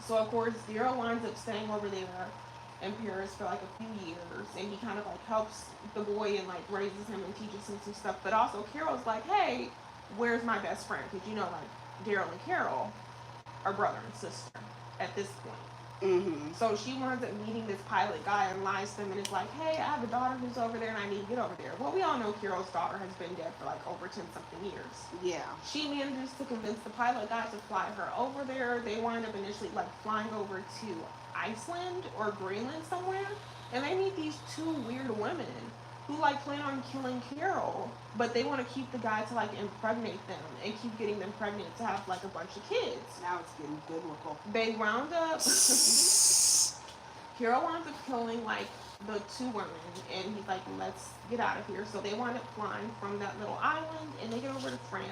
So of course, Daryl winds up staying over there in Paris for like a few years, and he kind of like helps the boy and like raises him and teaches him some stuff. But also, Carol's like, hey, where's my best friend? Because you know, like Daryl and Carol are brother and sister at this point. So she winds up meeting this pilot guy and lies to him and is like, hey, I have a daughter who's over there and I need to get over there. Well, we all know Carol's daughter has been dead for like over 10-something years. Yeah. She manages to convince the pilot guy to fly her over there. They wind up initially like flying over to Iceland or Greenland somewhere. And they meet these two weird women who like plan on killing Carol, but they want to keep the guy to like impregnate them and keep getting them pregnant to have like a bunch of kids. Now it's getting biblical. They wound up Carol winds up killing like the two women, and he's like, let's get out of here. So they wind up flying from that little island and they get over to France.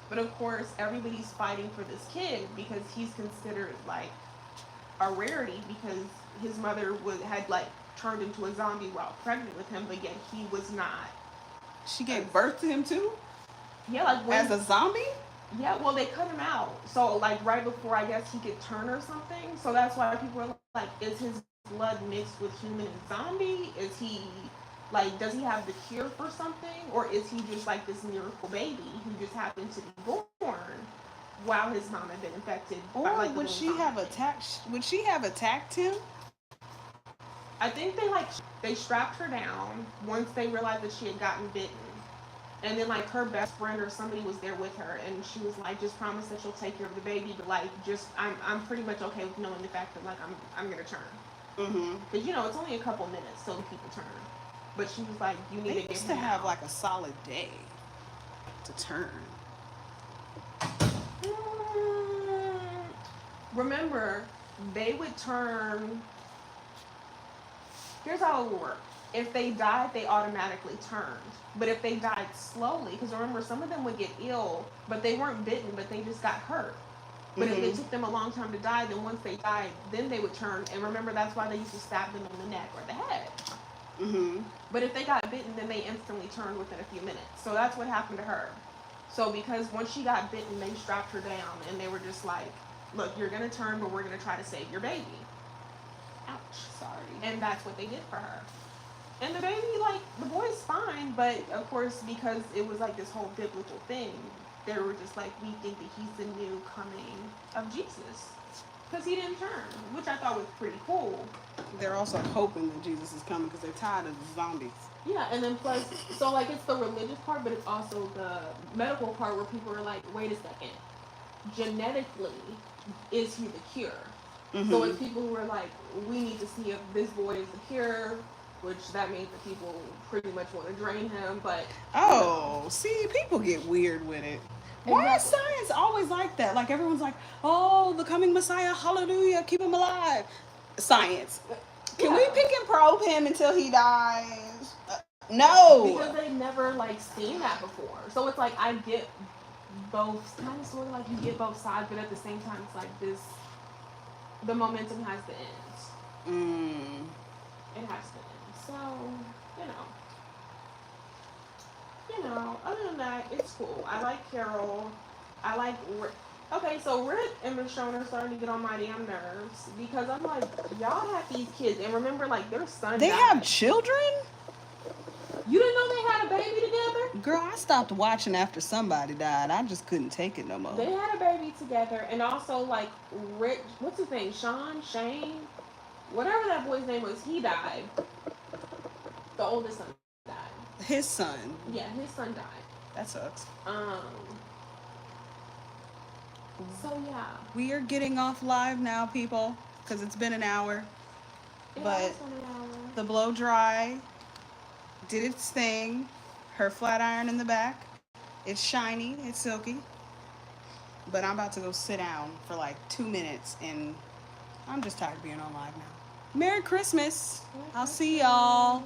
But of course everybody's fighting for this kid because he's considered like a rarity because his mother had like turned into a zombie while pregnant with him, but yet he was not. She gave birth to him too? Yeah, like when, as a zombie? Yeah, well they cut him out. So like right before I guess he could turn or something. So that's why people are like, is his blood mixed with human and zombie? Is he like, does he have the cure for something? Or is he just like this miracle baby who just happened to be born while his mom had been infected? Or by, like, would she have attacked him? I think they strapped her down once they realized that she had gotten bitten. And then like her best friend or somebody was there with her, and she was like, just promise that you'll take care of the baby, but like just I'm pretty much okay with knowing the fact that like I'm gonna turn. But you know, it's only a couple minutes till the people turn. But she was like, you need to get have like a solid day to turn. Remember, they would turn. Here's how it would work. If they died, they automatically turned. But if they died slowly, because remember, some of them would get ill, but they weren't bitten, but they just got hurt. But if it took them a long time to die, then once they died, then they would turn. And remember, that's why they used to stab them in the neck or the head. But if they got bitten, then they instantly turned within a few minutes. So that's what happened to her. So because once she got bitten, they strapped her down, and they were just like, look, you're going to turn, but we're going to try to save your baby. Ouch. Sorry. And that's what they did for her. And the baby, like, the boy's fine, but of course, because it was like this whole biblical thing, they were just like, we think that he's the new coming of Jesus. Because he didn't turn, which I thought was pretty cool. They're also hoping that Jesus is coming because they're tired of the zombies. Yeah, and then plus, so like it's the religious part, but it's also the medical part where people are like, wait a second, genetically, is he the cure? So it's people who are like, we need to see if this boy is the cure, which that means that people pretty much want to drain him, but... Oh, see, people get weird with it. Why is science always like that? Like, everyone's like, oh, the coming Messiah, hallelujah, keep him alive. Science. Can we pick and probe him until he dies? No! Because they've never, like, seen that before. So it's like, I get both, kind of sort of like you get both sides, but at the same time, it's like this, the momentum has to end. It has to end. So, you know, other than that, it's cool. I like Carol. I like Rick. Okay, so Rick and Michonne are starting to get on my damn nerves because I'm like, y'all have these kids, and remember, like, their son They died. have children? You didn't know they had a baby together? Girl, I stopped watching after somebody died. I just couldn't take it no more. They had a baby together, and also, like, Rick, what's his name? Shane? Whatever that boy's name was, he died. The oldest son died. His son? Yeah, his son died. That sucks. So, yeah. We are getting off live now, people, because it's been an hour. But the blow dry did its thing. Her flat iron in the back. It's shiny. It's silky. But I'm about to go sit down for like 2 minutes, and I'm just tired of being on live now. Merry Christmas. I'll see y'all.